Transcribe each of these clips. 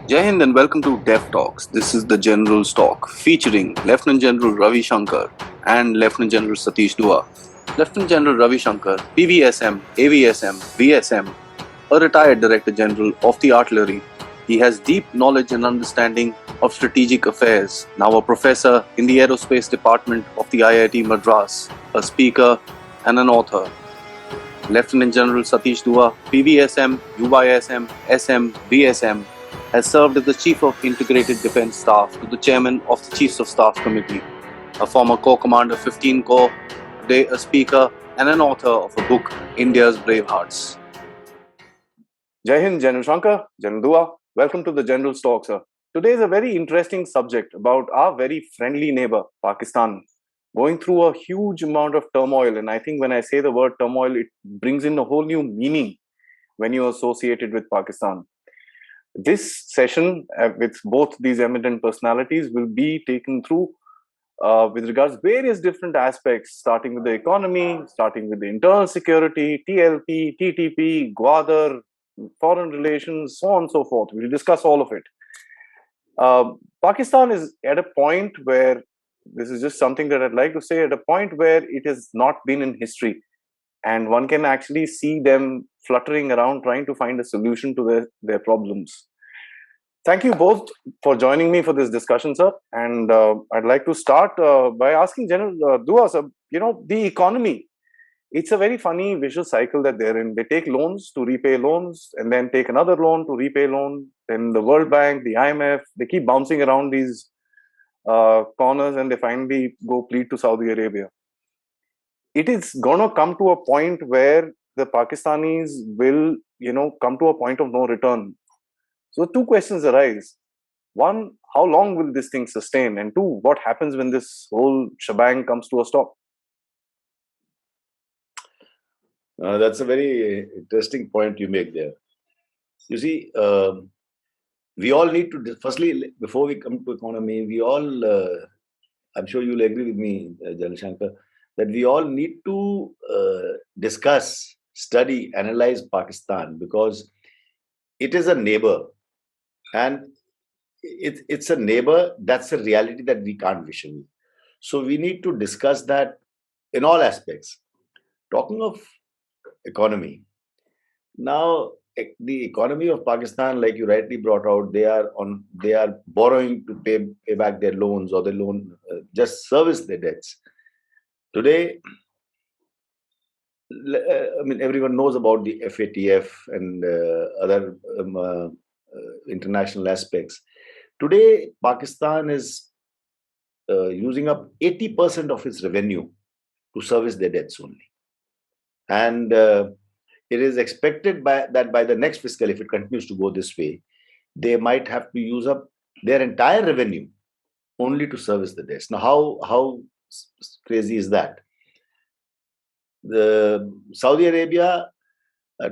Jai Hind and welcome to Dev Talks. This is the General's Talk featuring Lieutenant General Ravi Shankar and Lieutenant General Satish Dua. Lieutenant General Ravi Shankar, PVSM, AVSM, VSM, a retired Director General of the Artillery. He has deep knowledge and understanding of strategic affairs, now a professor in the Aerospace Department of the IIT Madras, a speaker and an author. Lieutenant General Satish Dua, PVSM, UYSM, SM, VSM, has served as the Chief of Integrated Defence Staff to the Chairman of the Chiefs of Staff Committee, a former Corps Commander 15 Corps, today a speaker and an author of a book, India's Brave Hearts. Jai Hind, General Shankar, General Dua, welcome to the General's Talk, sir. Today is a very interesting subject about our very friendly neighbor, Pakistan, going through a huge amount of turmoil. And I think when I say the word turmoil, it brings in a whole new meaning when you associate it with Pakistan. This session with both these eminent personalities will be taken through with regards various different aspects, starting with the economy, starting with the internal security, TLP, TTP, Gwadar, foreign relations, so on and so forth. We'll discuss all of it. Pakistan is at a point where, this is just something that I'd like to say, at a point where it has not been in history. And one can actually see them fluttering around trying to find a solution to their problems. Thank you both for joining me for this discussion, sir. And I'd like to start by asking General Dua, sir, the economy, it's a very funny vicious cycle that they're in. They take loans to repay loans and then take another loan to repay loan. Then the World Bank, the IMF, they keep bouncing around these corners and they finally go plead to Saudi Arabia. It is going to come to a point where the Pakistanis will, come to a point of no return. So two questions arise. One, how long will this thing sustain? And two, what happens when this whole shebang comes to a stop? That's a very interesting point you make there. You see, we all need to, firstly, before we come to economy, we all, I'm sure you'll agree with me, General Shankar, that we all need to discuss, study, analyze Pakistan because it is a neighbor. And it's a neighbor, that's a reality that we can't wish away. So we need to discuss that in all aspects. Talking of economy, now the economy of Pakistan, like you rightly brought out, they are borrowing to pay back their loans or the loan just service their debts. Today, I mean, everyone knows about the FATF and other international aspects. Today, Pakistan is using up 80% of its revenue to service their debts only. And it is expected that by the next fiscal, if it continues to go this way, they might have to use up their entire revenue only to service the debts. Now, how crazy is that? The Saudi Arabia,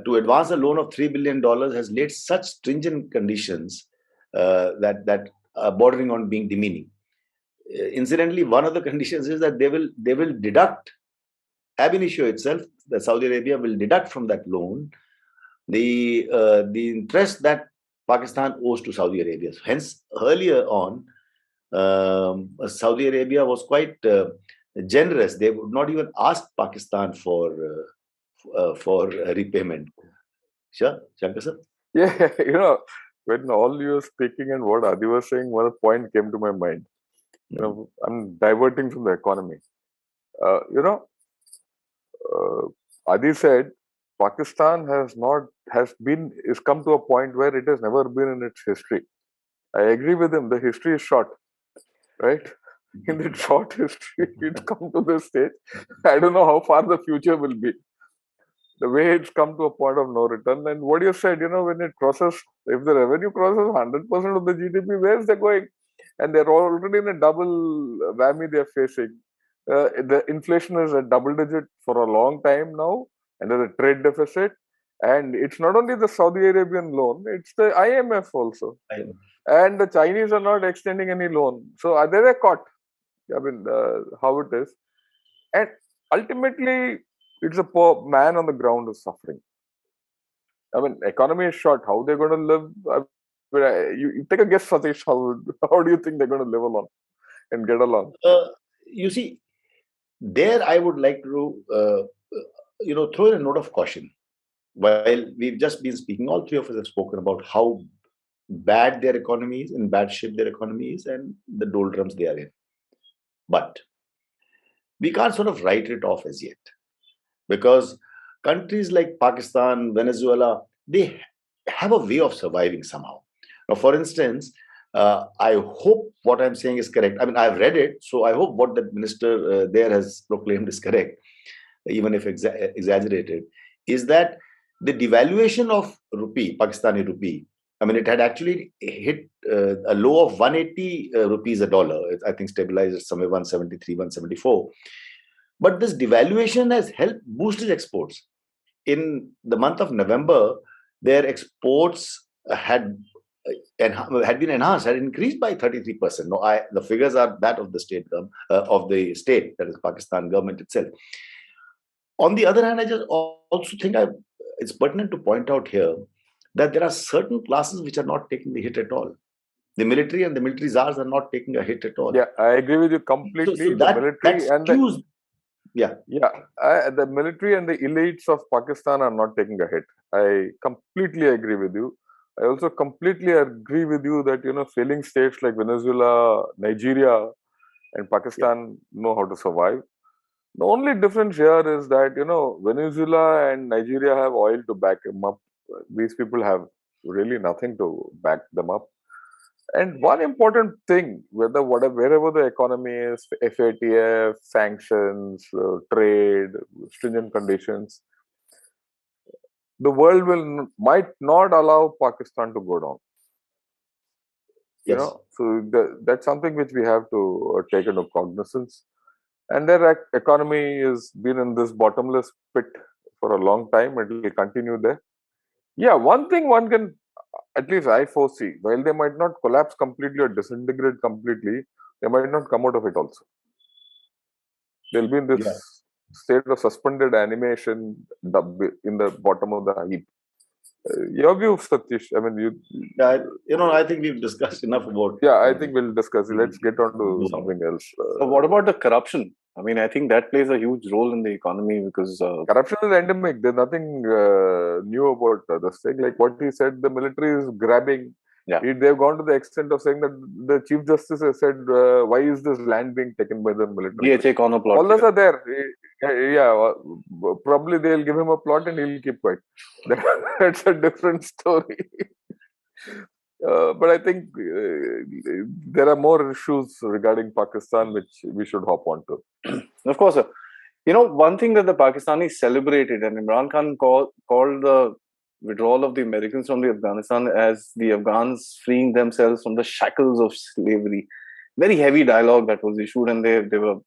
to advance a loan of $3 billion, has laid such stringent conditions that are bordering on being demeaning. Incidentally, one of the conditions is that they will deduct ab initio itself. The Saudi Arabia will deduct from that loan the interest that Pakistan owes to Saudi Arabia. So hence, earlier on, Saudi Arabia was quite generous. They would not even ask Pakistan for repayment. Sure, Shankar sir? Yeah, when all you were speaking and what Aadi was saying, one point came to my mind. I'm diverting from the economy. Aadi said Pakistan is come to a point where it has never been in its history. I agree with him. The history is short, right? In that short history, it's come to this stage. I don't know how far the future will be. The way it's come to a point of no return. And what you said, when it crosses, if the revenue crosses 100% of the GDP, where's they going? And they're already in a double whammy they're facing. The inflation is a double digit for a long time now, and there's a trade deficit. And it's not only the Saudi Arabian loan, it's the IMF also. And the Chinese are not extending any loan. So they're caught. I mean, how it is. And ultimately, it's a poor man on the ground who's suffering. I mean, economy is short. How they're going to live? But you take a guess, Satish. How do you think they're going to live along and get along? You see, there I would like to, throw in a note of caution. While we've just been speaking, all three of us have spoken about how bad their economy is, in bad shape their economy is, and the doldrums they are in. But we can't sort of write it off as yet, because countries like Pakistan, Venezuela, they have a way of surviving somehow. Now, for instance, I hope what I'm saying is correct. I mean, I've read it, so I hope what the minister there has proclaimed is correct, even if exaggerated, is that the devaluation of rupee, Pakistani rupee, I mean, it had actually hit a low of 180 rupees a dollar. I think stabilized at somewhere 173, 174. But this devaluation has helped boost its exports. In the month of November, their exports had been enhanced, had increased by 33%. No, the figures are that of the state, that is Pakistan government itself. On the other hand, I just also think it's pertinent to point out here that there are certain classes which are not taking the hit at all. The military and the military czars are not taking a hit at all. Yeah, I agree with you So, completely. that The military and skews. Yeah. the military and the elites of Pakistan are not taking a hit. I completely agree with you. I also completely agree with you that failing states like Venezuela, Nigeria, and Pakistan know how to survive. The only difference here is that Venezuela and Nigeria have oil to back them up. These people have really nothing to back them up. And one important thing, wherever the economy is, FATF, sanctions, trade, stringent conditions, the world might not allow Pakistan to go down. Yes. So that's something which we have to take into cognizance. And their economy has been in this bottomless pit for a long time. It will continue there. Yeah, one thing one can, at least I foresee, while they might not collapse completely or disintegrate completely, they might not come out of it also. They'll be in this Yeah. state of suspended animation in the bottom of the heap. Your view, Satish? I mean, I think we've discussed enough about. Yeah, I think we'll discuss it. Let's get on to something else. So what about the corruption? I mean, I think that plays a huge role in the economy because corruption is endemic. There's nothing new about this thing. Like what he said, the military is grabbing. Yeah. They've gone to the extent of saying that the Chief Justice has said, why is this land being taken by the military? DHA corner plot. All those are there. Yeah, probably they'll give him a plot and he'll keep quiet. That's a different story. But I think there are more issues regarding Pakistan which we should hop onto. Of course, sir. One thing that the Pakistanis celebrated, and Imran Khan called the withdrawal of the Americans from the Afghanistan as the Afghans freeing themselves from the shackles of slavery. Very heavy dialogue that was issued, and there were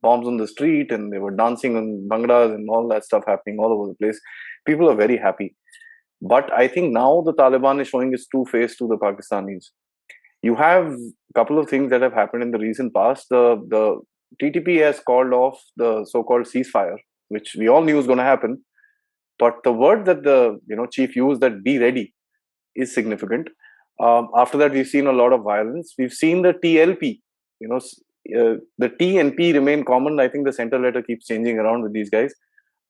bombs on the street, and they were dancing on banglas and all that stuff happening all over the place. People are very happy. But I think now the Taliban is showing its true face to the Pakistanis. You have a couple of things that have happened in the recent past. The TTP has called off the so-called ceasefire, which we all knew was going to happen. But the word that the chief used, that "be ready," is significant. After that, we've seen a lot of violence. We've seen the TLP. The T and P remain common. I think the center letter keeps changing around with these guys.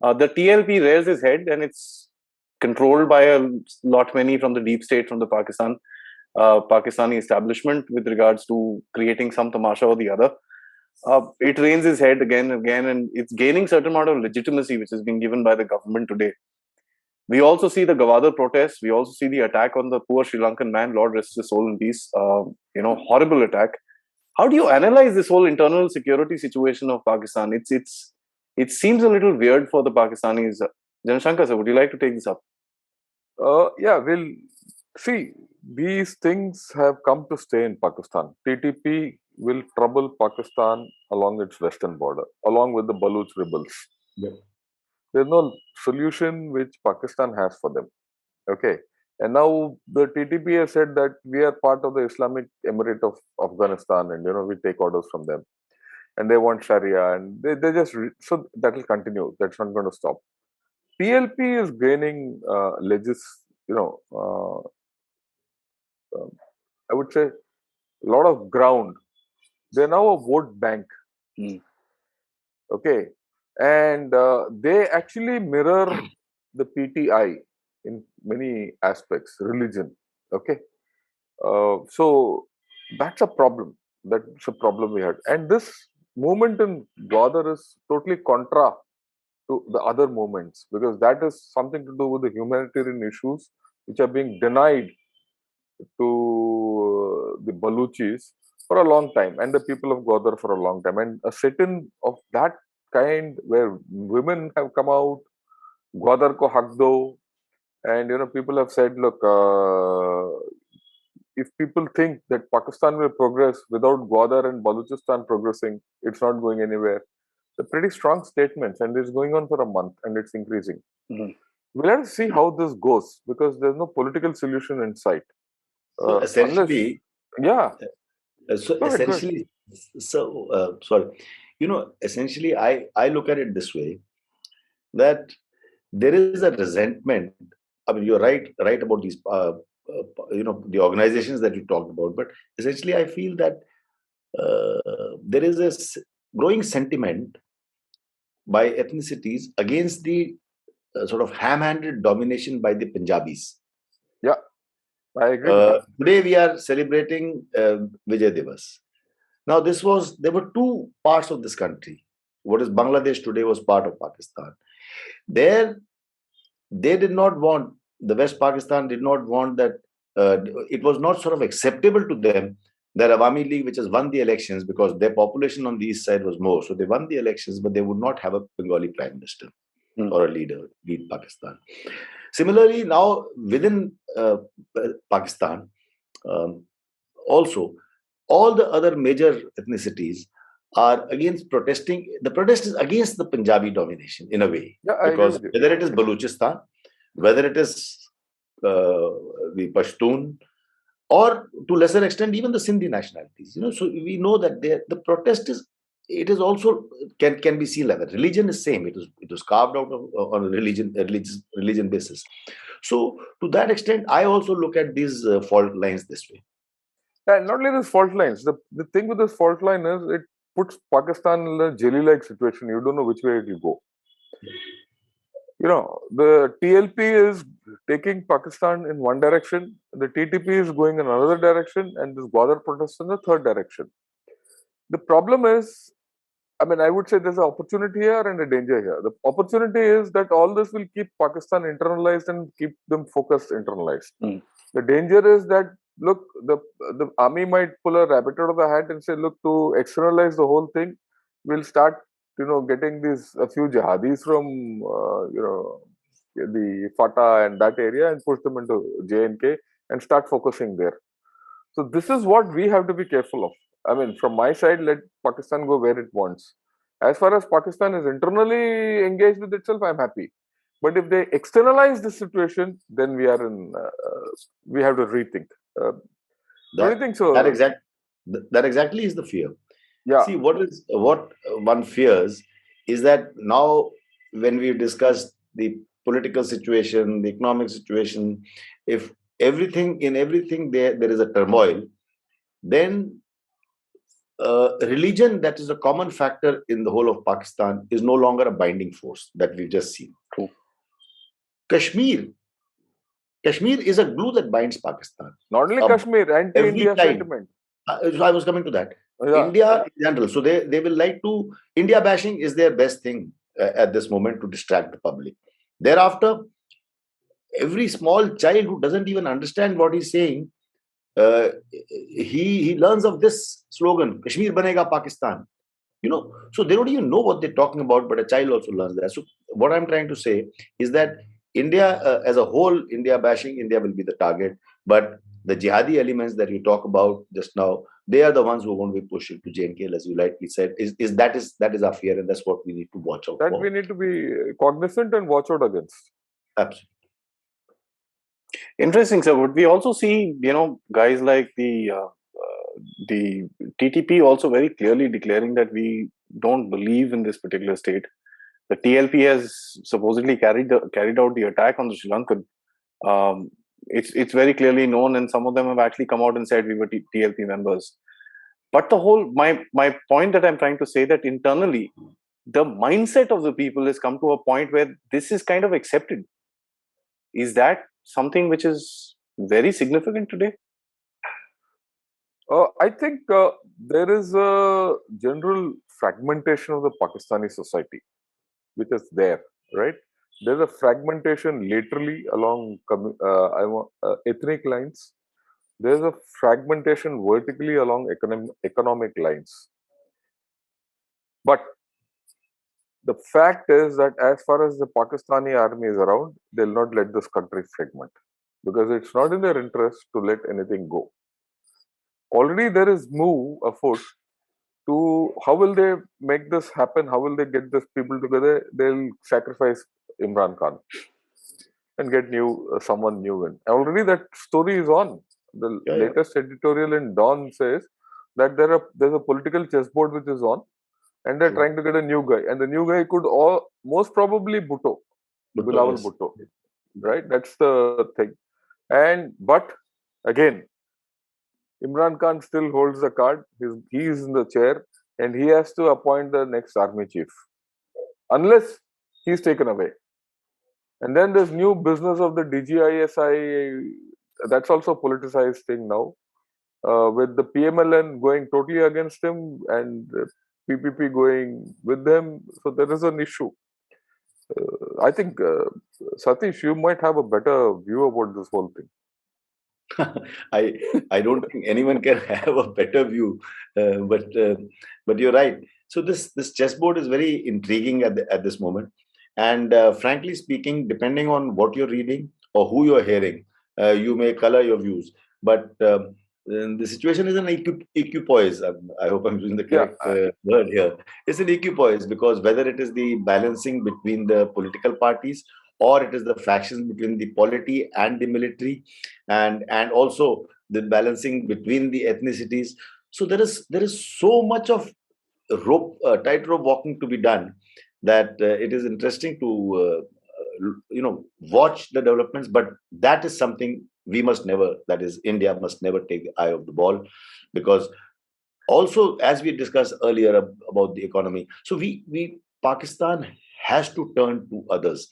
The TLP rears its head, and it's controlled by a lot many from the deep state, from the Pakistani establishment, with regards to creating some tamasha or the other. It reins its head again and again, and it's gaining certain amount of legitimacy, which is being given by the government today. We also see the Gwadar Protests. We also see the attack on the poor Sri Lankan man, Lord rest his soul in peace. Horrible attack. How do you analyze this whole internal security situation of Pakistan? It seems a little weird for the Pakistanis. Jan Shankar, sir, would you like to take this up? Yeah, we'll see. These things have come to stay in Pakistan. TTP will trouble Pakistan along its western border, along with the Baluch rebels. Yeah. There's no solution which Pakistan has for them. Okay. And now the TTP has said that we are part of the Islamic Emirate of Afghanistan, and we take orders from them. And they want Sharia, and they just so that will continue. That's not going to stop. TLP is gaining um, I would say, a lot of ground. They're now a vote bank. Mm. Okay, and they actually mirror the PTI in many aspects, religion. Okay, so that's a problem. That's a problem we had, and this movement in Gwadar is totally contra to the other movements, because that is something to do with the humanitarian issues which are being denied to the Baluchis for a long time, and the people of Gwadar for a long time. And a sit-in of that kind, where women have come out, Gwadar ko hak do, and people have said, look, if people think that Pakistan will progress without Gwadar and Baluchistan progressing, it's not going anywhere. They're pretty strong statements, and it's going on for a month, and it's increasing. Mhm. We'll have to see how this goes, because there's no political solution in sight. So Unless, essentially, yeah, so go ahead, go ahead. essentially, sorry, essentially, I look at it this way, that there is a resentment. I mean, you're right about these, the organizations that you talked about. But essentially, I feel that there is a growing sentiment by ethnicities against the sort of ham-handed domination by the Punjabis. Yeah, I agree with you. Today we are celebrating Vijay Divas. Now, there were two parts of this country. What is Bangladesh today was part of Pakistan. There, they did not want, the West Pakistan did not want that, it was not sort of acceptable to them that Awami League, which has won the elections, because their population on the east side was more. So they won the elections, but they would not have a Bengali prime minister or a lead Pakistan. Similarly, now within Pakistan, also, all the other major ethnicities are against protesting. The protest is against the Punjabi domination in a way, Yeah, I agree because with you. whether it is Baluchistan, whether it is the Pashtun, or to lesser extent even the Sindhi nationalities, so we know that the protest is also can be seen like that. Religion is same. It was carved out on a religion basis. So to that extent, I also look at these fault lines this way. And not only this fault lines, the thing with this fault line is it puts Pakistan in a jelly-like situation. You don't know which way it will go. The TLP is taking Pakistan in one direction, the TTP is going in another direction, and this Gwadar Protests in the third direction. The problem is, I mean, I would say there's an opportunity here and a danger here. The opportunity is that all this will keep Pakistan internalized and keep them focused internalized. Mm. The danger is that, look, the army might pull a rabbit out of the hat and say, look, to externalize the whole thing, we'll start, getting a few jihadis from, the Fatah and that area, and push them into J&K and start focusing there. So this is what we have to be careful of. I mean, from my side, let Pakistan go where it wants. As far as Pakistan is internally engaged with itself, I'm happy. But if they externalize the situation, then we are in. We have to rethink. Don't you think so? That exactly is the fear. Yeah. See, what one fears is that now, when we discuss the political situation, the economic situation, if in everything there is a turmoil, then religion, that is a common factor in the whole of Pakistan, is no longer a binding force that we've just seen. True. Kashmir is a glue that binds Pakistan. Not only Kashmir, anti-India Every time. sentiment. I was coming to that. Yeah. India in general. So they will like to. India bashing is their best thing at this moment to distract the public. Thereafter, every small child who doesn't even understand what he's saying, he learns of this slogan: Kashmir banega Pakistan. So they don't even know what they're talking about, but a child also learns that. So what I'm trying to say is that India, as a whole, India bashing, India will be the target. But the jihadi elements that you talk about just now, they are the ones who are going to be pushed into J&K, as you rightly said. That is our fear, and that's what we need to watch out for. That we need to be cognizant and watch out against. Absolutely. Interesting, sir. But we also see, guys like the TTP also very clearly declaring that we don't believe in this particular state. The TLP has supposedly carried out the attack on the Sri Lankan. It's very clearly known, and some of them have actually come out and said we were TLP members. But the whole my point that I'm trying to say that internally, the mindset of the people has come to a point where this is kind of accepted. Is that something which is very significant today? I think there is a general fragmentation of the Pakistani society, which is there, right? There's a fragmentation laterally along ethnic lines. There's a fragmentation vertically along economic lines. But the fact is that as far as the Pakistani army is around, they'll not let this country fragment because it's not in their interest to let anything go. Already there is move afoot to how will they make this happen? How will they get these people together? They'll sacrifice Imran Khan and get someone new in. Already that story is on. The latest editorial in Dawn says that there's a political chessboard which is on, and they're trying to get a new guy, and the new guy could most probably Bilawal Bhutto, right? That's the thing. But again, Imran Khan still holds the card. He is in the chair, and he has to appoint the next army chief, unless he's taken away. And then there's new business of the DGISI. That's also a politicized thing now, with the PMLN going totally against him and PPP going with them. So there is an issue. I think, Satish, you might have a better view about this whole thing. I don't think anyone can have a better view, but you're right. So this chessboard is very intriguing at this moment, and frankly speaking, depending on what you're reading or who you're hearing, you may color your views. But the situation is an equipoise. I hope I'm using the correct word here. It's an equipoise because whether it is the balancing between the political parties or it is the factions between the polity and the military, and also the balancing between the ethnicities. So there is so much of tightrope walking to be done that it is interesting to watch the developments. But that is something we must never, that is India must never take the eye of the ball, because also, as we discussed earlier about the economy, so we Pakistan has to turn to others.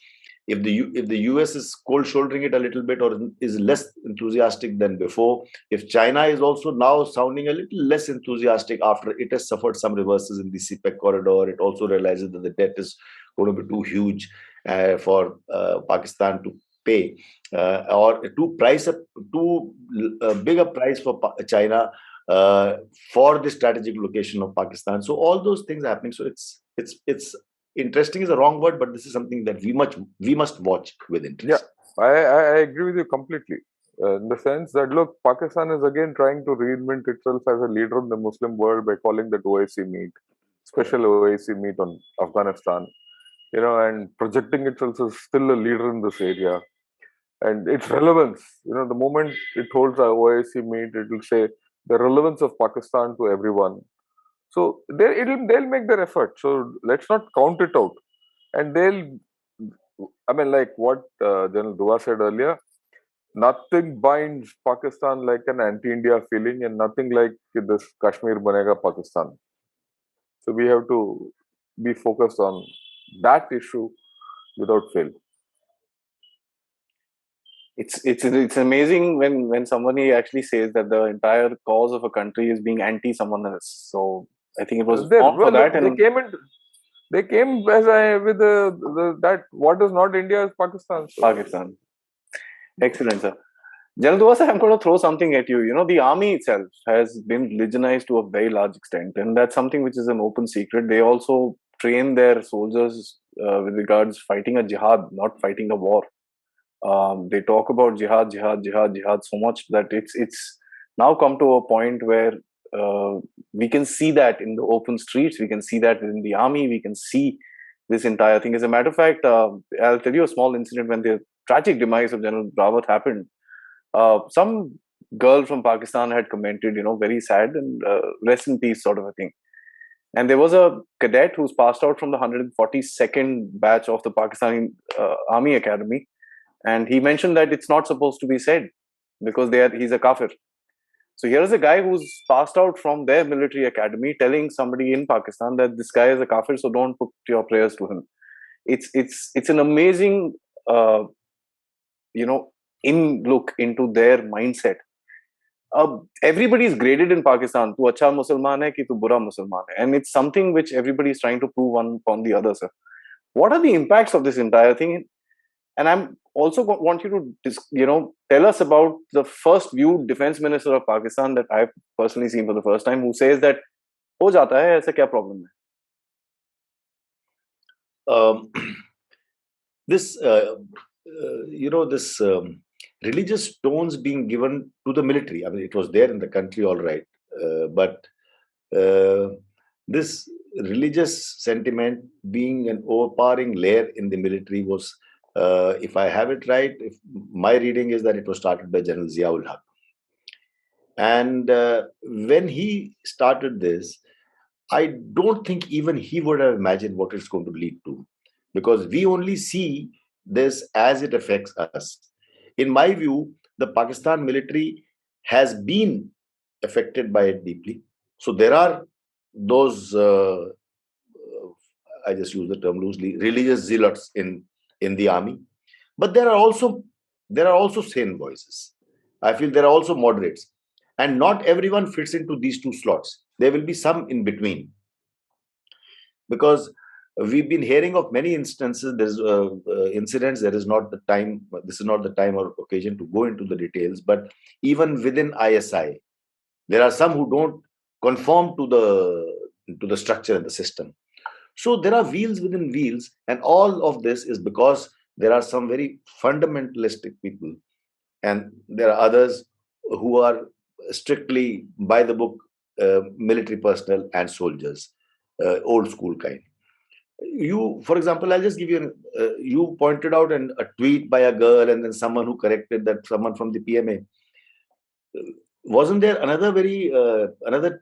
If the US is cold shouldering it a little bit or is less enthusiastic than before, if China is also now sounding a little less enthusiastic after it has suffered some reverses in the CPEC corridor, it also realizes that the debt is going to be too huge for Pakistan to pay, or too big a price for China for the strategic location of Pakistan. So all those things happening. So it's interesting is a wrong word, but this is something that we must watch with interest. Yeah, I agree with you completely. In the sense that, look, Pakistan is again trying to reinvent itself as a leader in the Muslim world by calling that OIC meet, special OIC meet on Afghanistan, and projecting itself as still a leader in this area. And its relevance, the moment it holds a OIC meet, it will say the relevance of Pakistan to everyone. So they'll make their effort. So let's not count it out. And like what General Dua said earlier, nothing binds Pakistan like an anti-India feeling, and nothing like this Kashmir Banega Pakistan. So we have to be focused on that issue without fail. It's amazing when somebody actually says that the entire cause of a country is being anti someone else. So I think it was for that. They came with that what is not India is Pakistan. So. Pakistan. Excellent, sir. General Dua, I'm going to throw something at you. The army itself has been religionized to a very large extent, and that's something which is an open secret. They also train their soldiers with regards fighting a jihad, not fighting a war. They talk about jihad so much that it's now come to a point where we can see that in the open streets, we can see that in the army, we can see this entire thing. As a matter of fact, I'll tell you a small incident when the tragic demise of General Rawat happened. Some girl from Pakistan had commented, very sad and rest in peace sort of a thing. And there was a cadet who's passed out from the 142nd batch of the Pakistani Army Academy. and he mentioned that it's not supposed to be said because he's a kafir. So here's a guy who's passed out from their military academy telling somebody in Pakistan that this guy is a kafir, so don't put your prayers to him. It's an amazing uh, you know in look into their mindset. Everybody is graded in Pakistan. Tu acha Musliman hai ki tu bura Musliman hai, and it's something which everybody is trying to prove one upon the other, sir. What are the impacts of this entire thing? And I'm also want you to tell us about the first viewed defense minister of Pakistan that I've personally seen for the first time, who says that हो जाता है, ऐसा क्या problem है? This this religious tones being given to the military. I mean, it was there in the country, all right, but this religious sentiment being an overpowering layer in the military was, if I have it right, if my reading is that it was started by General Ziaul Haq. And when he started this, I don't think even he would have imagined what it's going to lead to, because we only see this as it affects us. In my view, the Pakistan military has been affected by it deeply. So there are those, I just use the term loosely, religious zealots in the army, but there are also sane voices. I feel there are also moderates, and not everyone fits into these two slots. There will be some in between, because we've been hearing of many instances. There's incidents. There is not the time. This is not the time or occasion to go into the details. But even within ISI, there are some who don't conform to the structure and the system. So there are wheels within wheels, and all of this is because there are some very fundamentalistic people, and there are others who are strictly by the book military personnel and soldiers, old school kind. You, for example, I'll just give you you pointed out a tweet by a girl, and then someone who corrected that, someone from the PMA. Wasn't there another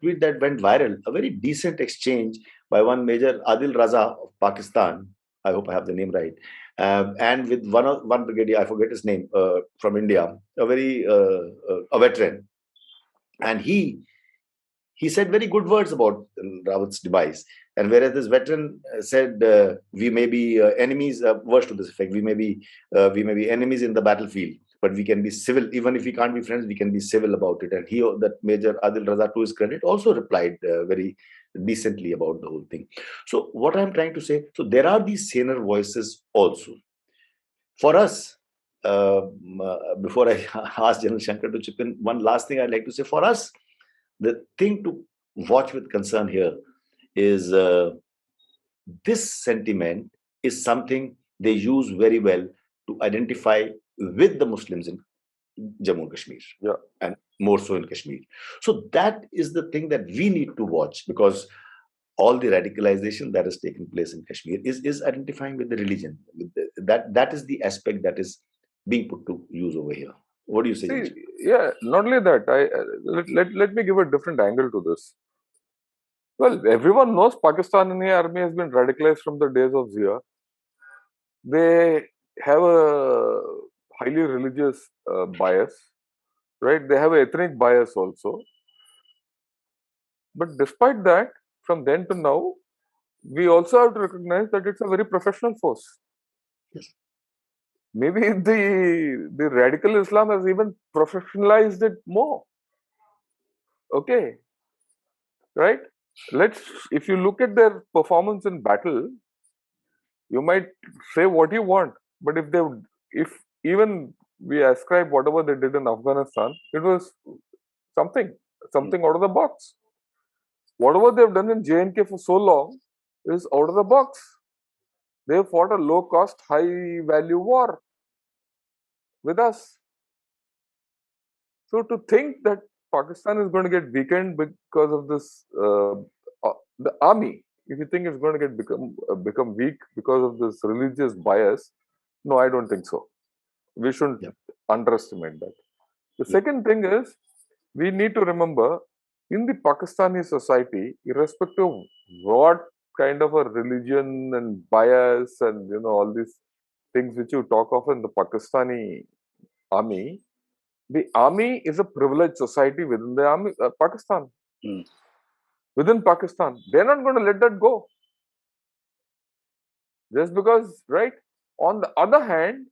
tweet that went viral, a very decent exchange by one Major Adil Raza of Pakistan? I hope I have the name right. And with one brigadier, I forget his name, from India, a veteran, and he said very good words about Rawat's demise. And whereas this veteran said, we may be enemies, words to this effect, we may be enemies in the battlefield, but we can be civil. Even if we can't be friends, we can be civil about it. And that Major Adil Raza, to his credit, also replied very decently about the whole thing. So what I'm trying to say, so there are these saner voices also. For us, before I ask General Shankar to chip in, one last thing I'd like to say. For us, the thing to watch with concern here is this sentiment is something they use very well to identify with the Muslims in Jammu and Kashmir, and more so in Kashmir. So that is the thing that we need to watch, because all the radicalization that has taken place in Kashmir is identifying with the religion. That is the aspect that is being put to use over here. What do you say? See, yeah, not only that, let me give a different angle to this. Well, everyone knows Pakistani army has been radicalized from the days of Zia. They have a highly religious bias, right? They have an ethnic bias also. But despite that, from then to now, we also have to recognize that it's a very professional force. Yes. Maybe the radical Islam has even professionalized it more. Okay, right? If you look at their performance in battle, you might say what you want, but if even we ascribe whatever they did in Afghanistan, it was something out of the box. Whatever they've done in J&K for so long is out of the box. They fought a low-cost, high-value war with us. So to think that Pakistan is going to get weakened because of this, the army, if you think it's going to become weak because of this religious bias, no, I don't think so. We shouldn't underestimate that. The second thing is, we need to remember, in the Pakistani society, irrespective of what kind of a religion and bias and all this, things which you talk of in the Pakistani army. The army is a privileged society within the army, Pakistan. Hmm. Within Pakistan, they're not going to let that go just because, right? On the other hand,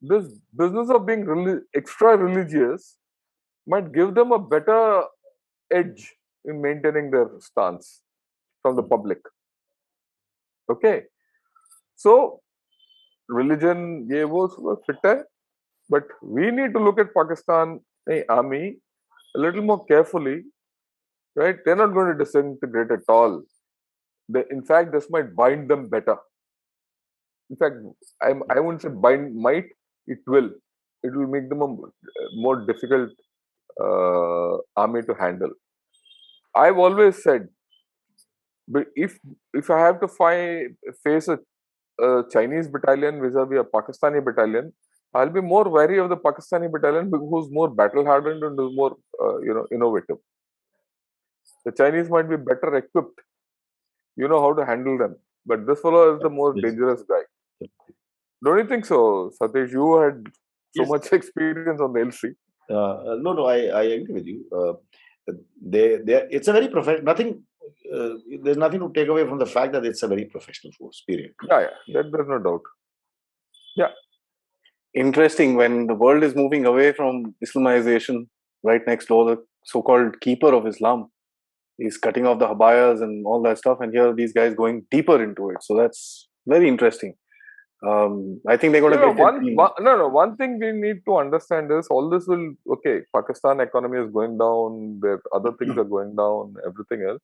this business of being extra religious might give them a better edge in maintaining their stance from the public. Okay, so religion, ये वो fit है, but we need to look at Pakistan army a little more carefully, right? They're not going to disintegrate at all. In fact, this might bind them better. In fact, I wouldn't say bind might, it will. It will make them a more difficult army to handle. I've always said, but if I have to face a Chinese battalion vis-a-vis a Pakistani battalion, I'll be more wary of the Pakistani battalion who's more battle hardened and is more innovative. The Chinese might be better equipped, how to handle them, but this fellow is the more Yes. dangerous guy. Don't you think so, Satish? You had so Yes. much experience on the LC. No, I agree with you. It's a very professional. Nothing. There's nothing to take away from the fact that it's a very professional force. Period. Yeah. There's no doubt. Yeah. Interesting, when the world is moving away from Islamization, right next door, the so-called keeper of Islam is cutting off the habayas and all that stuff, and here are these guys going deeper into it. So that's very interesting. I think they're going to get One thing we need to understand is all this will, okay, Pakistan economy is going down, their other things are going down, everything else.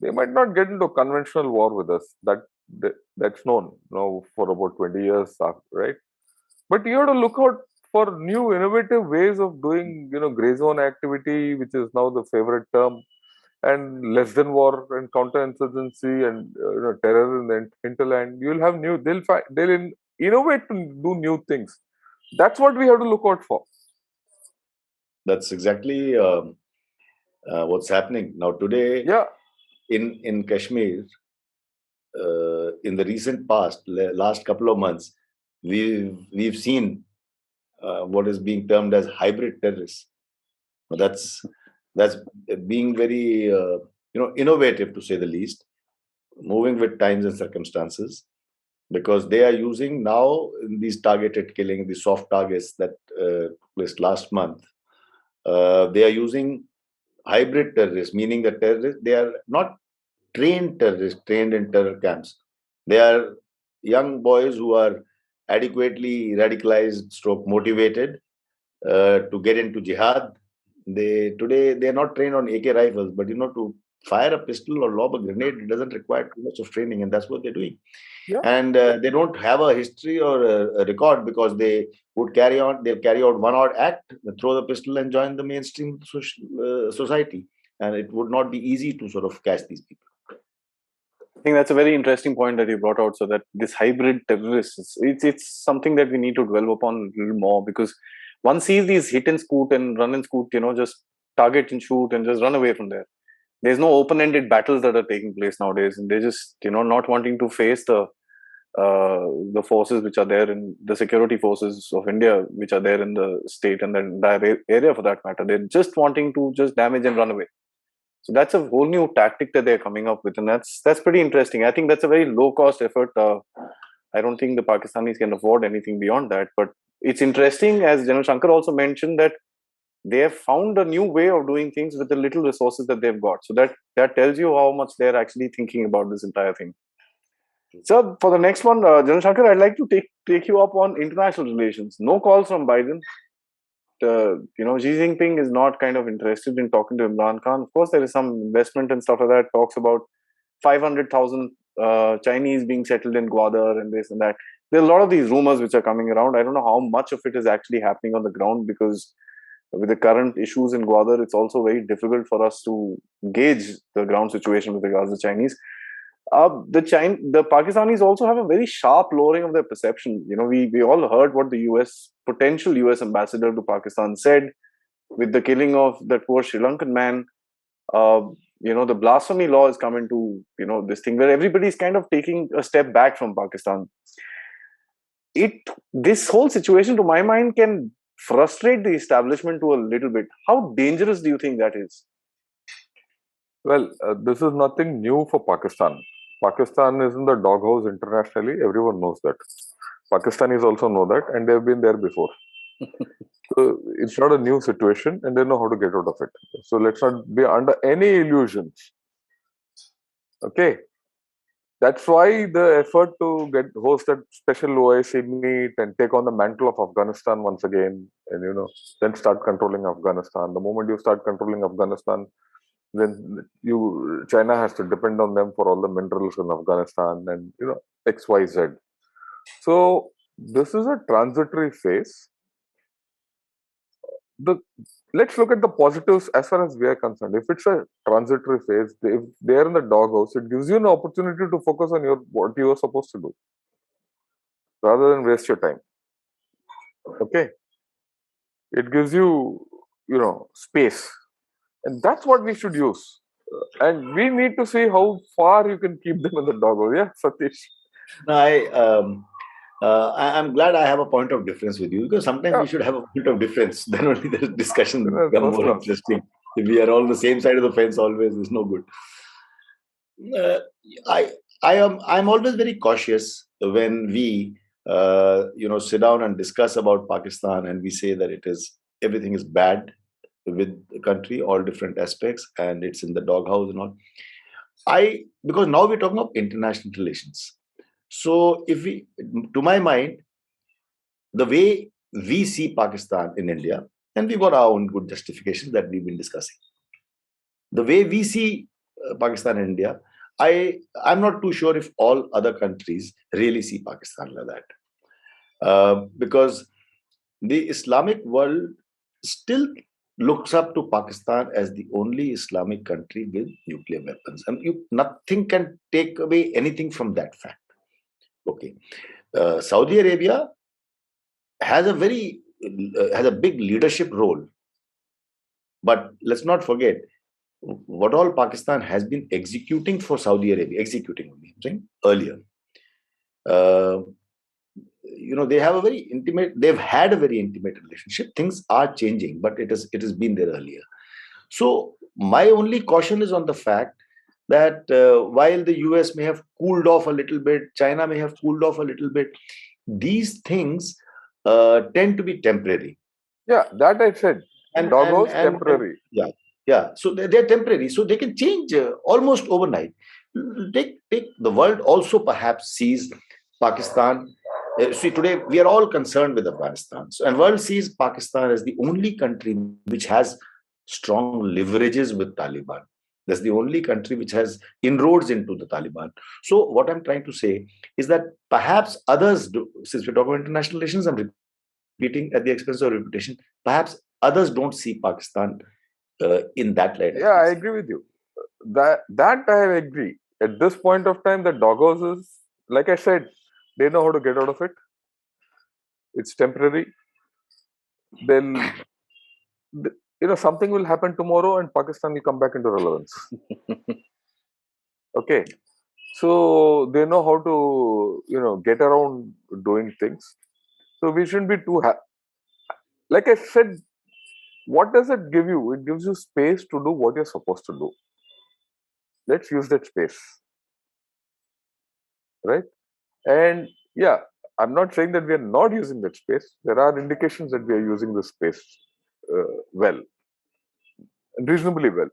They might not get into a conventional war with us. That's known for about 20 years, right? But you have to look out for new innovative ways of doing, gray zone activity, which is now the favorite term, and less than war and counterinsurgency and terror in the hinterland. You'll have they'll innovate to do new things. That's what we have to look out for. That's exactly what's happening now today. Yeah. In Kashmir, in the recent past, last couple of months, we've seen what is being termed as hybrid terrorists. That's being very innovative, to say the least, moving with times and circumstances, because they are using now these targeted killing, these soft targets that placed last month. They are using hybrid terrorists, meaning the terrorists, they are not trained terrorists trained in terror camps. They are young boys who are adequately radicalized, stroke motivated to get into jihad. They're not trained on AK rifles, but to fire a pistol or lob a grenade, it doesn't require too much of training, and that's what they're doing. Yeah. And they don't have a history or a record, because they'll carry out one odd act, throw the pistol and join the mainstream society, and it would not be easy to sort of catch these people. I think that's a very interesting point that you brought out. So that this hybrid terrorists, it's something that we need to dwell upon a little more, because one sees these hit and scoot and run and scoot, just target and shoot and just run away from there. There's no open-ended battles that are taking place nowadays, and they're just not wanting to face the forces which are there in the security forces of India, which are there in the state and the entire area for that matter. They're just wanting to just damage and run away. So that's a whole new tactic that they're coming up with, and that's pretty interesting. I think that's a very low-cost effort. I don't think the Pakistanis can afford anything beyond that. But it's interesting, as General Shankar also mentioned, that they have found a new way of doing things with the little resources that they've got. So that tells you how much they're actually thinking about this entire thing. So for the next one, General Shankar, I'd like to take you up on international relations. No calls from Biden. Xi Jinping is not kind of interested in talking to Imran Khan. Of course, there is some investment and stuff like that. Talks about 500,000 Chinese being settled in Gwadar and this and that. There are a lot of these rumors which are coming around. I don't know how much of it is actually happening on the ground, because with the current issues in Gwadar, it's also very difficult for us to gauge the ground situation with regards to Chinese. The Pakistanis also have a very sharp lowering of their perception. We all heard what the potential US ambassador to Pakistan said with the killing of that poor Sri Lankan man. The blasphemy law is coming to this thing where everybody's kind of taking a step back from Pakistan. this whole situation, to my mind, can frustrate the establishment to a little bit. How dangerous do you think that is? Well, this is nothing new for Pakistan. Pakistan is in the doghouse internationally. Everyone knows that. Pakistanis also know that, and they've been there before. So it's not a new situation, and they know how to get out of it. So let's not be under any illusions. Okay, that's why the effort to host that special OIC meet and take on the mantle of Afghanistan once again, and then start controlling Afghanistan. The moment you start controlling Afghanistan, then China has to depend on them for all the minerals in Afghanistan, and XYZ. So this is a transitory phase. Let's look at the positives as far as we are concerned. If it's a transitory phase, if they're in the doghouse, it gives you an opportunity to focus on what you are supposed to do, rather than waste your time. Okay, it gives you space, and that's what we should use. And we need to see how far you can keep them in the doghouse. Yeah, Satish. No, I'm glad I have a point of difference with you, because sometimes we should have a point of difference. Then only the discussion becomes more interesting. If we are all on the same side of the fence, always is no good. I'm always very cautious when we sit down and discuss about Pakistan, and we say that everything is bad with the country, all different aspects, and it's in the doghouse and all. Because now we're talking of international relations. So to my mind, the way we see Pakistan in India, and we've got our own good justifications that we've been discussing. The way we see Pakistan in India, I'm not too sure if all other countries really see Pakistan like that. Because the Islamic world still looks up to Pakistan as the only Islamic country with nuclear weapons. And nothing can take away anything from that fact. Okay. Saudi Arabia has a big leadership role. But let's not forget what all Pakistan has been executing for Saudi Arabia, earlier. They've had a very intimate relationship. Things are changing, but it has been there earlier. So my only caution is on the fact that while the US may have cooled off a little bit, China may have cooled off a little bit, these things tend to be temporary. Yeah, that I said. And doghouse temporary. Yeah. So they're temporary. So they can change almost overnight. Take the world also perhaps sees Pakistan. See, today we are all concerned with Afghanistan. And world sees Pakistan as the only country which has strong leverages with Taliban. That's the only country which has inroads into the Taliban. So what I'm trying to say is that perhaps others do, since we're talking about international relations, I'm repeating at the expense of reputation, perhaps others don't see Pakistan in that light. Yeah, I agree with you. That I agree. At this point of time, the doghouse is, like I said, they know how to get out of it. It's temporary. Then, something will happen tomorrow and Pakistan will come back into relevance. Okay. So they know how to, get around doing things. So we shouldn't be too like I said, what does it give you? It gives you space to do what you're supposed to do. Let's use that space. Right? And yeah, I'm not saying that we are not using that space. There are indications that we are using the space well, reasonably well.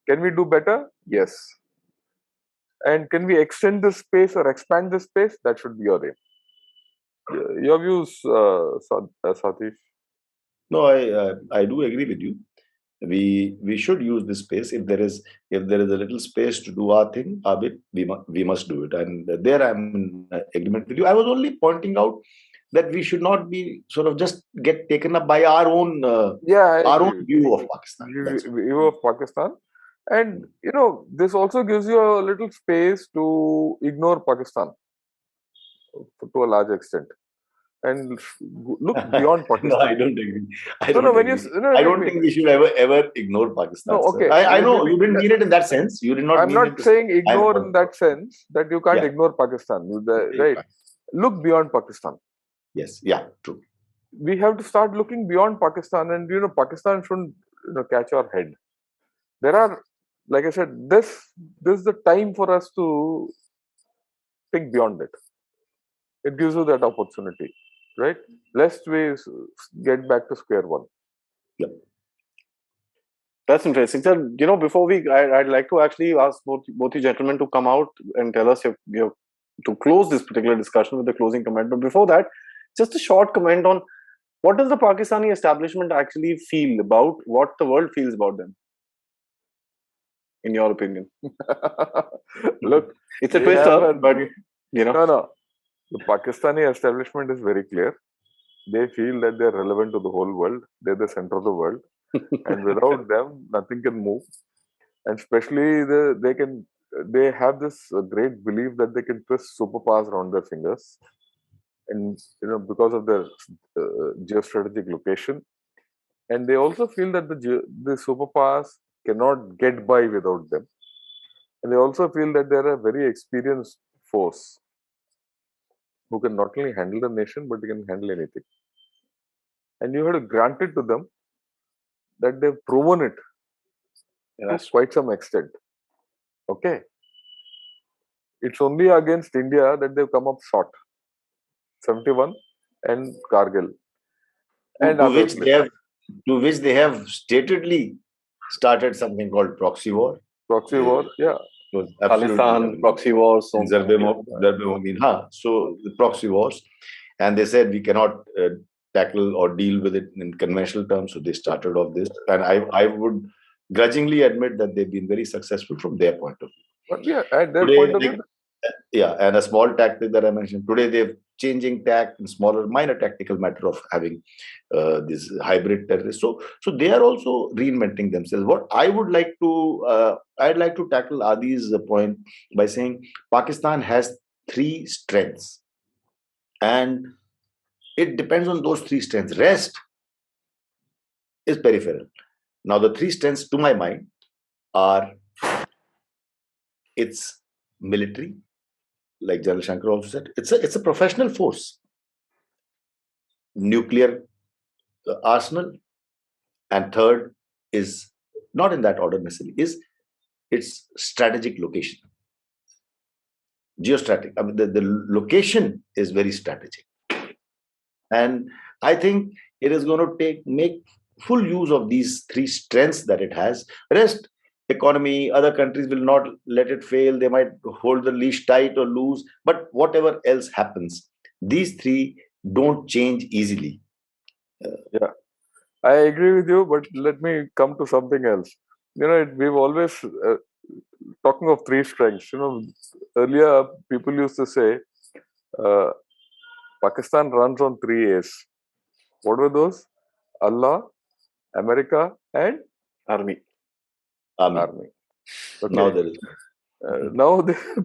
Can we do better? Yes. And can we extend this space or expand this space? That should be your aim. Your views, Satish? No, I do agree with you. We should use this space. If there is a little space to do our thing, our bit, we must do it. And there I'm in agreement with you. I was only pointing out that we should not be sort of just get taken up by our own own view of Pakistan. View of Pakistan. And this also gives you a little space to ignore Pakistan to a large extent and look beyond Pakistan. No, I don't agree. I don't think we should ever ignore Pakistan. No, okay. I know you didn't mean it in that sense. You did not. I'm not saying ignore in that sense that you can't ignore Pakistan, right? look beyond Pakistan. Yes, yeah, true. We have to start looking beyond Pakistan, and Pakistan shouldn't catch our head. There are, like I said, this is the time for us to think beyond it. It gives you that opportunity, right? Lest we get back to square one. Yep. That's interesting. Sir, before I'd like to actually ask both you gentlemen to come out and tell us to close this particular discussion with the closing comment. But before that, just a short comment on what does the Pakistani establishment actually feel about what the world feels about them, in your opinion? Look, It's a they have twister, a but no. The Pakistani establishment is very clear. They feel that they're relevant to the whole world. They're the center of the world, and without them, nothing can move. And especially they have this great belief that they can twist superpowers around their fingers, and because of their geostrategic location. And they also feel that the superpowers cannot get by without them. And they also feel that they're a very experienced force who can not only handle the nation, but they can handle anything. And you have to grant it to them that they've proven it to quite some extent. Okay. It's only against India that they've come up short. 71 and Kargil. And to other which they places. have to which they have statedly started something called proxy war. Proxy war, yeah. So absolutely, Khalistan, proxy wars, so so the proxy wars, and they said we cannot tackle or deal with it in conventional terms. So they started off this, and I would grudgingly admit that they've been very successful from their point of view. But yeah, at their Today, point of view, yeah, and a small tactic that I mentioned today, they're changing tack in smaller, minor tactical matter of having this hybrid terrorists. So they are also reinventing themselves. What I would like to, I'd like to tackle Aadi's point by saying Pakistan has three strengths, and it depends on those three strengths. Rest is peripheral. Now, the three strengths, to my mind, are its military, like General Shankar also said, it's a professional force, nuclear arsenal, and third is not in that order necessarily, is its strategic location, geostrategic. I mean, the location is very strategic, and I think it is going to make full use of these three strengths that it has. Rest, economy, other countries will not let it fail. They might hold the leash tight or loose, but whatever else happens, these three don't change easily. yeah, I agree with you, but let me come to something else. We've always, talking of three strengths, earlier people used to say, uh, Pakistan runs on three A's. What were those? Allah, America, and army. Army. Okay. Now there is. Now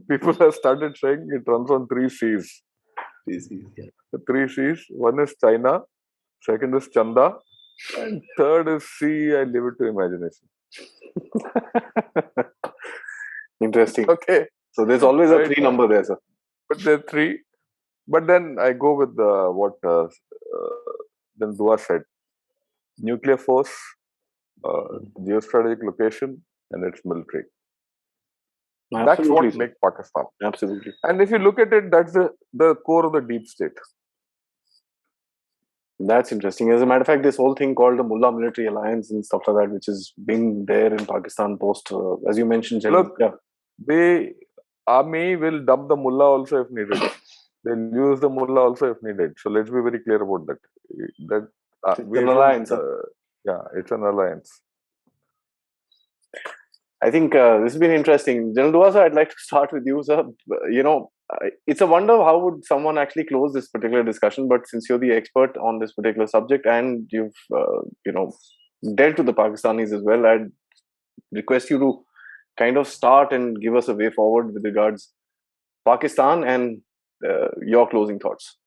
people have started saying it runs on three C's. Yeah. The three C's. One is China, second is Chanda, and third is C. I leave it to imagination. Interesting. Okay. So there's always a three number there, sir. But there are three. But then I go with what then Dua said: nuclear force, geostrategic location, and its military. That's what makes Pakistan. Absolutely. And if you look at it, that's the core of the deep state. That's interesting. As a matter of fact, this whole thing called the Mullah Military Alliance and stuff like that, which has been there in Pakistan post, as you mentioned, look, the army will dump the mullah also if needed. They'll use the mullah also if needed. So let's be very clear about that. It's an alliance. Yeah, it's an alliance. I think this has been interesting. General Dua, sir, I'd like to start with you, sir. It's a wonder how would someone actually close this particular discussion. But since you're the expert on this particular subject and you've, dealt with the Pakistanis as well, I'd request you to kind of start and give us a way forward with regards Pakistan and your closing thoughts.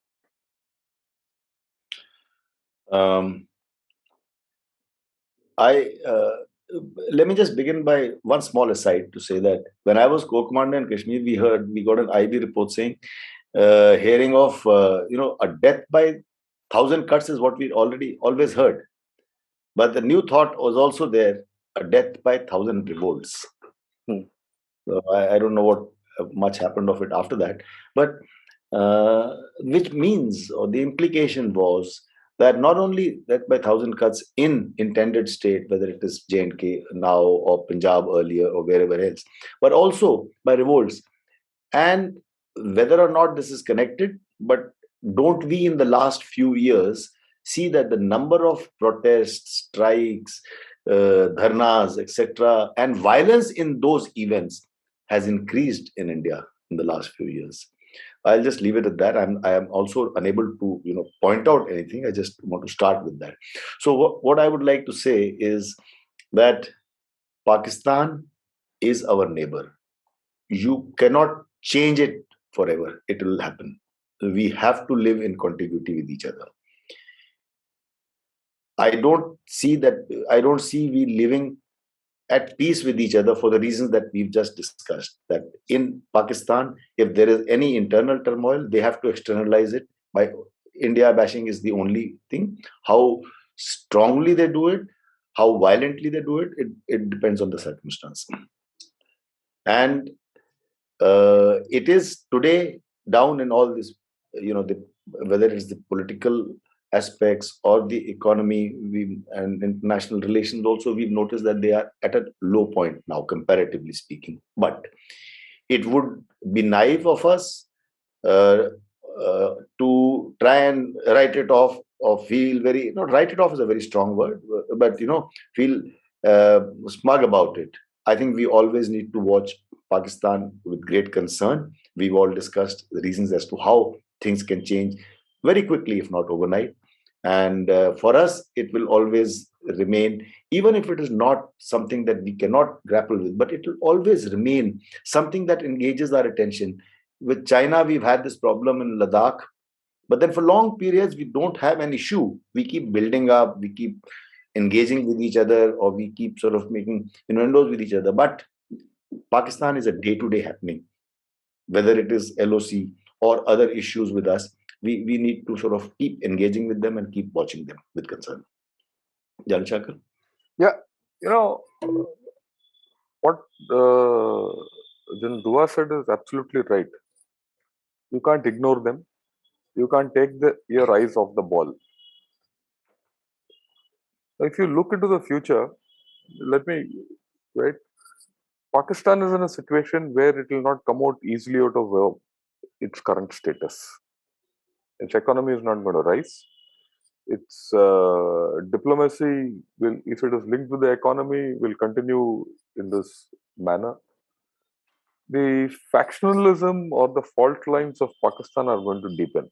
Let me just begin by one small aside to say that when I was co-commander in Kashmir, we got an IB report saying hearing of a death by 1,000 cuts is what we already always heard. But the new thought was also there: a death by 1,000 revolts. Hmm. So I don't know what much happened of it after that, but which means, or the implication was, that not only death by 1,000 cuts in intended state, whether it is J&K now or Punjab earlier or wherever else, but also by revolts. And whether or not this is connected, but don't we in the last few years see that the number of protests, strikes, dharnas, etc., and violence in those events has increased in India in the last few years? I'll just leave it at that. I am also unable to point out anything. I just want to start with that. So what I would like to say is that Pakistan is our neighbor. You cannot change it forever. It will happen. We have to live in contiguity with each other. I don't see that. I don't see we living at peace with each other for the reasons that we've just discussed. That in Pakistan, if there is any internal turmoil, they have to externalize it by India bashing is the only thing. How strongly they do it, how violently they do it, it depends on the circumstance. And it is today down in all this, whether it's the political aspects or the economy and international relations also, we've noticed that they are at a low point now, comparatively speaking. But it would be naive of us uh, to try and write it off or feel very, not write it off is a very strong word, but feel smug about it. I think we always need to watch Pakistan with great concern. We've all discussed the reasons as to how things can change very quickly, if not overnight. And for us, it will always remain, even if it is not something that we cannot grapple with, but it will always remain something that engages our attention. With China, we've had this problem in Ladakh, but then for long periods, we don't have an issue. We keep building up, we keep engaging with each other, or we keep sort of making innuendos with each other. But Pakistan is a day-to-day happening, whether it is LOC or other issues with us. We need to sort of keep engaging with them and keep watching them with concern. Jan Shankar? Yeah, you know what Jan Dua said is absolutely right. You can't ignore them. You can't take your eyes off the ball. If you look into the future, let me right. Pakistan is in a situation where it will not come out easily out of its current status. Its economy is not going to rise. Its diplomacy will, if it is linked with the economy, will continue in this manner. The factionalism or the fault lines of Pakistan are going to deepen.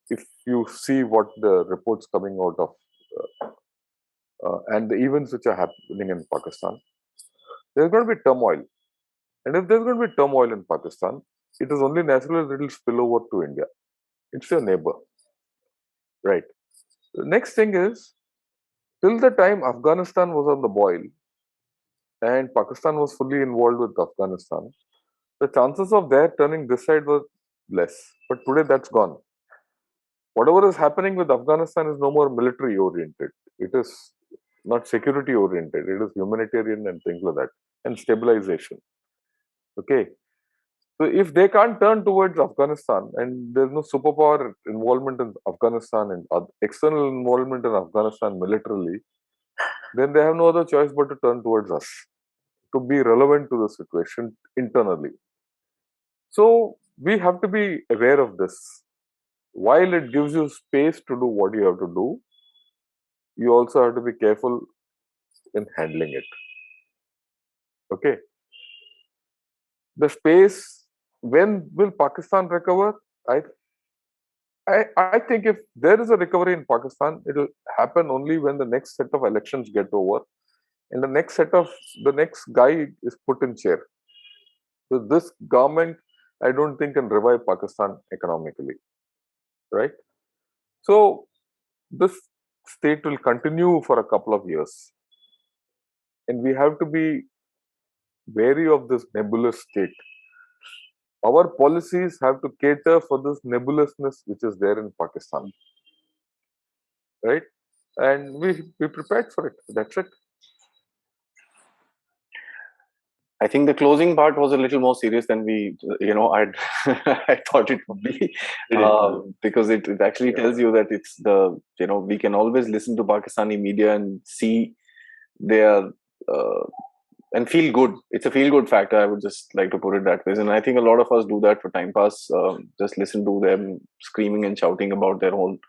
If you see what the reports coming out of and the events which are happening in Pakistan, there's going to be turmoil. And if there's going to be turmoil in Pakistan, it is only natural that it will spill over to India. It's your neighbor, right? The next thing is, till the time Afghanistan was on the boil and Pakistan was fully involved with Afghanistan, the chances of their turning this side were less. But today that's gone. Whatever is happening with Afghanistan is no more military oriented. It is not security oriented. It is humanitarian and things like that, and stabilization. Okay. So if they can't turn towards Afghanistan and there's no superpower involvement in Afghanistan and external involvement in Afghanistan militarily, then they have no other choice but to turn towards us to be relevant to the situation internally. So we have to be aware of this. While it gives you space to do what you have to do, you also have to be careful in handling it. Okay. The space, when will Pakistan recover? I think if there is a recovery in Pakistan, it will happen only when the next set of elections get over and the next guy is put in chair. So this government, I don't think can revive Pakistan economically, right? So this state will continue for a couple of years, and we have to be wary of this nebulous state. our policies have to cater for this nebulousness which is there in Pakistan, right? And we prepared for it. That's it. I think the closing part was a little more serious than I'd I thought it would be, because it actually tells you that it's we can always listen to Pakistani media and see their and feel good. It's a feel good factor. I would just like to put it that way. And I think a lot of us do that for time pass. Just listen to them screaming and shouting about their own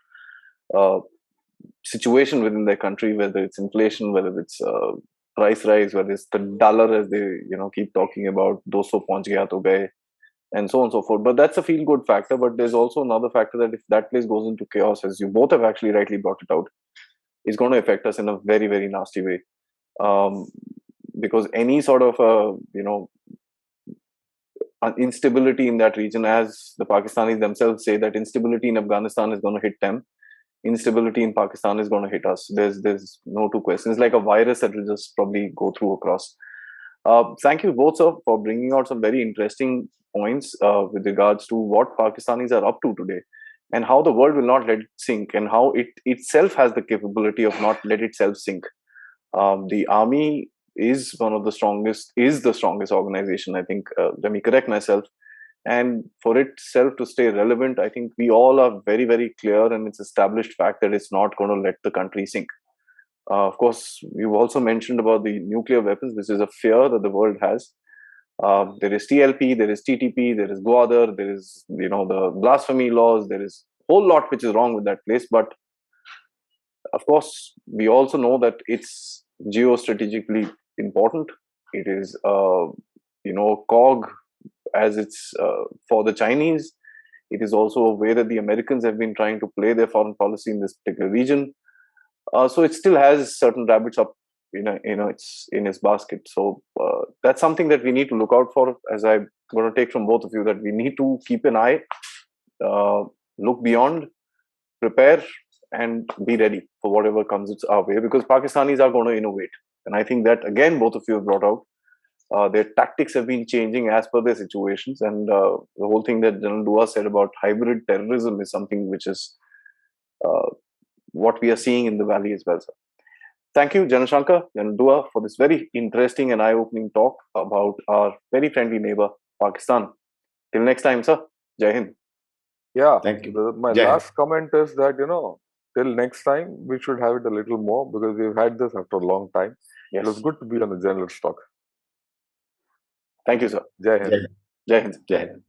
uh, situation within their country, whether it's inflation, whether it's price rise, whether it's the dollar, as they keep talking about, 200 pahunch gaya to gaye, and so on and so forth. But that's a feel good factor. But there's also another factor that if that place goes into chaos, as you both have actually rightly brought it out, it's going to affect us in a very, very nasty way. Um, because any sort of instability in that region, as the Pakistanis themselves say, that instability in Afghanistan is going to hit them, instability in Pakistan is going to hit us. There's no two questions. It's like a virus that will just probably go through across. Thank you both, sir, for bringing out some very interesting points with regards to what Pakistanis are up to today, and how the world will not let it sink, and how it itself has the capability of not let itself sink. The army is the strongest organization. I think, let me correct myself. And for itself to stay relevant, I think we all are very, very clear, and it's established fact that it's not going to let the country sink. Of course, you also mentioned about the nuclear weapons, which is a fear that the world has. There is TLP, there is TTP, there is Gwadar, there is the blasphemy laws. There is a whole lot which is wrong with that place. But of course, we also know that it's geostrategically important. It is cog, as it's for the Chinese. It is also a way that the Americans have been trying to play their foreign policy in this particular region. So it still has certain rabbits up, it's in its basket. So that's something that we need to look out for. As I'm going to take from both of you, that we need to keep an eye, look beyond, prepare, and be ready for whatever comes our way. Because Pakistanis are going to innovate, and I think that again, both of you have brought out. Their tactics have been changing as per their situations, and the whole thing that General Dua said about hybrid terrorism is something which is what we are seeing in the valley as well, sir. Thank you, General Shankar, General Dua, for this very interesting and eye-opening talk about our very friendly neighbor, Pakistan. Till next time, sir. Jai Hind. Yeah. Thank you. My Jai Hind. last comment is that till next time we should have it a little more, because we've had this after a long time. Yes. It was good to be on the general stock. Thank you, sir. Jai Hind. Jai Hind. Jai Hind. Jai Hind.